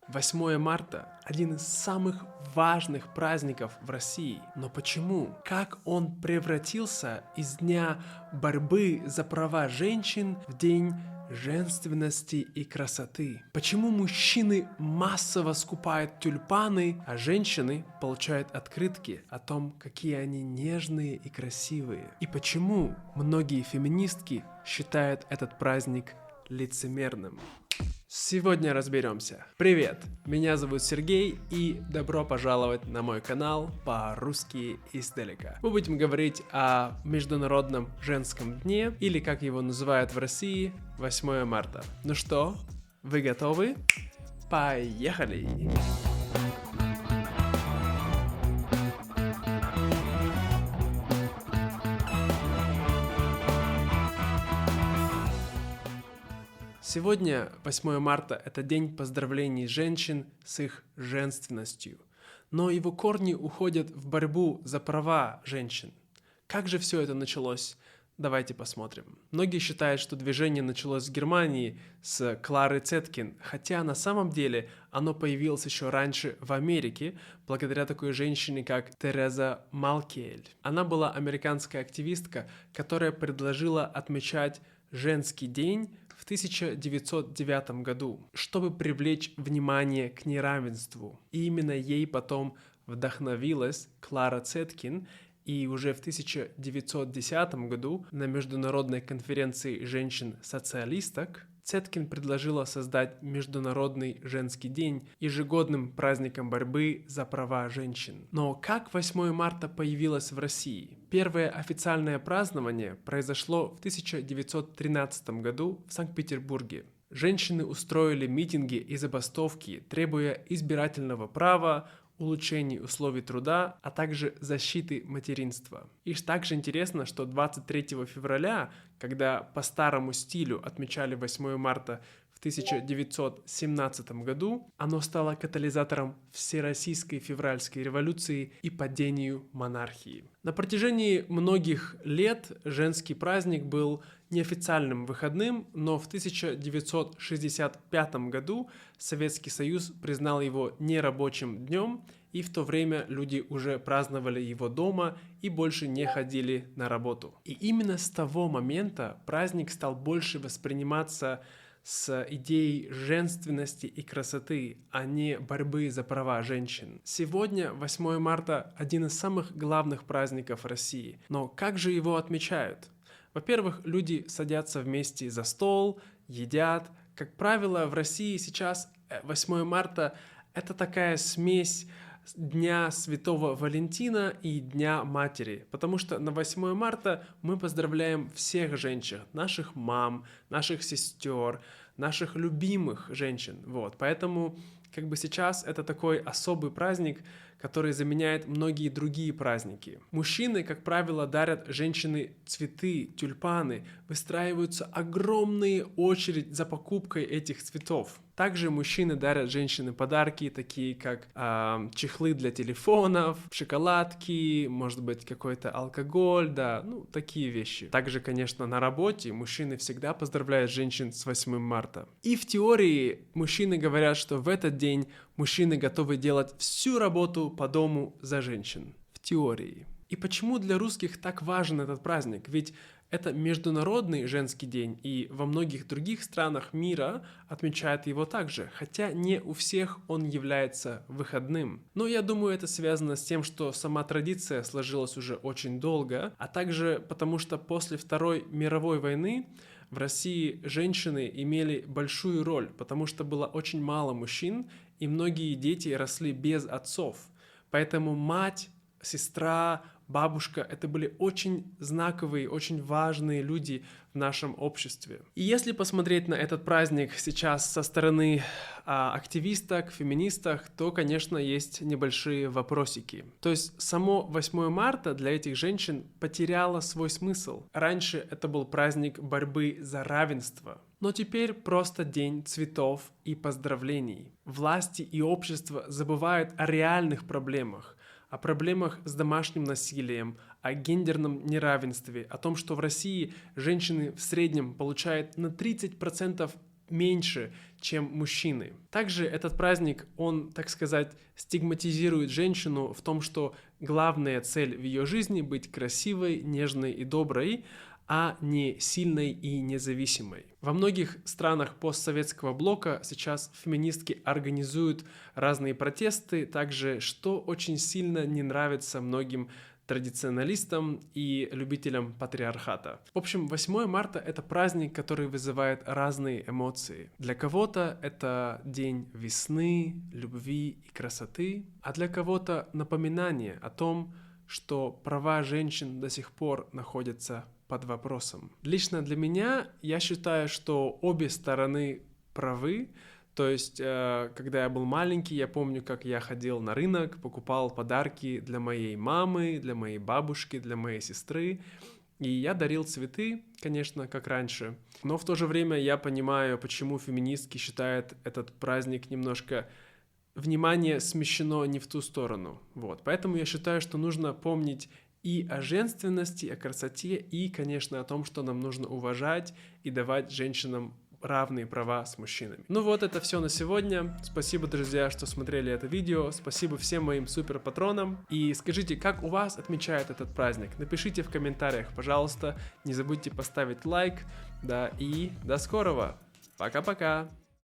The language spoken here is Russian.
8 марта – один из самых важных праздников в России. Но почему? Как он превратился из дня борьбы за права женщин в день женственности и красоты? Почему мужчины массово скупают тюльпаны, а женщины получают открытки о том, какие они нежные и красивые? И почему многие феминистки считают этот праздник лицемерным? Сегодня разберемся. Привет, меня зовут Сергей и добро пожаловать на мой канал по-русски издалека. Мы будем говорить о Международном женском дне, или как его называют в России, 8 марта. Ну что, вы готовы? Поехали! Сегодня, 8 марта, это день поздравлений женщин с их женственностью. Но его корни уходят в борьбу за права женщин. Как же все это началось? Давайте посмотрим. Многие считают, что движение началось в Германии с Клары Цеткин, хотя на самом деле оно появилось еще раньше в Америке, благодаря такой женщине, как Тереза Малкиэль. Она была американская активистка, которая предложила отмечать женский день в 1909 году, чтобы привлечь внимание к неравенству. И именно ей потом вдохновилась Клара Цеткин, и уже в 1910 году на Международной конференции женщин-социалисток Цеткин предложила создать Международный женский день ежегодным праздником борьбы за права женщин. Но как 8 марта появилось в России? Первое официальное празднование произошло в 1913 году в Санкт-Петербурге. Женщины устроили митинги и забастовки, требуя избирательного права, улучшений условий труда, а также защиты материнства. И также интересно, что 23 февраля, когда по старому стилю отмечали 8 марта в 1917 году, оно стало катализатором Всероссийской февральской революции и падению монархии. На протяжении многих лет женский праздник был неофициальным выходным, но в 1965 году Советский Союз признал его нерабочим днем, и в то время люди уже праздновали его дома и больше не ходили на работу. И именно с того момента праздник стал больше восприниматься с идеей женственности и красоты, а не борьбы за права женщин. Сегодня 8 марта один из самых главных праздников России. Но как же его отмечают? Во-первых, люди садятся вместе за стол, едят. Как правило, в России сейчас 8 марта это такая смесь Дня Святого Валентина и Дня Матери, потому что на 8 марта мы поздравляем всех женщин, наших мам, наших сестер, наших любимых женщин. Поэтому сейчас это такой особый праздник, который заменяет многие другие праздники. Мужчины, как правило, дарят женщине цветы, тюльпаны, выстраиваются огромные очереди за покупкой этих цветов. Также мужчины дарят женщине подарки, такие как чехлы для телефонов, шоколадки, может быть какой-то алкоголь, такие вещи. Также, конечно, на работе мужчины всегда поздравляют женщин с 8 марта. И в теории мужчины говорят, что в этот день мужчины готовы делать всю работу по дому за женщин. В теории. И почему для русских так важен этот праздник? Ведь это Международный женский день, и во многих других странах мира отмечают его также, хотя не у всех он является выходным. Но я думаю, это связано с тем, что сама традиция сложилась уже очень долго, а также потому, что после Второй мировой войны в России женщины имели большую роль, потому что было очень мало мужчин, и многие дети росли без отцов. Поэтому мать, сестра, бабушка — это были очень знаковые, очень важные люди в нашем обществе. И если посмотреть на этот праздник сейчас со стороны активисток, феминисток, то, конечно, есть небольшие вопросики. То есть само 8 марта для этих женщин потеряло свой смысл. Раньше это был праздник борьбы за равенство. Но теперь просто день цветов и поздравлений. Власти и общество забывают о реальных проблемах, о проблемах с домашним насилием, о гендерном неравенстве, о том, что в России женщины в среднем получают на 30% меньше, чем мужчины. Также этот праздник, он, так сказать, стигматизирует женщину в том, что главная цель в ее жизни — быть красивой, нежной и доброй, а не сильной и независимой. Во многих странах постсоветского блока сейчас феминистки организуют разные протесты, также, что очень сильно не нравится многим традиционалистам и любителям патриархата. В общем, 8 марта — это праздник, который вызывает разные эмоции. Для кого-то это день весны, любви и красоты, а для кого-то напоминание о том, что права женщин до сих пор находятся под вопросом. Лично для меня, я считаю, что обе стороны правы. То есть, когда я был маленький, я помню, как я ходил на рынок, покупал подарки для моей мамы, для моей бабушки, для моей сестры. И я дарил цветы, конечно, как раньше. Но в то же время я понимаю, почему феминистки считают этот праздник немножко... Внимание смещено не в ту сторону. Вот. Поэтому я считаю, что нужно помнить и о женственности, о красоте, и, конечно, о том, что нам нужно уважать и давать женщинам равные права с мужчинами. Ну вот, это все на сегодня. Спасибо, друзья, что смотрели это видео. Спасибо всем моим супер патронам. И скажите, как у вас отмечают этот праздник? Напишите в комментариях, пожалуйста. Не забудьте поставить лайк. Да, и до скорого. Пока-пока.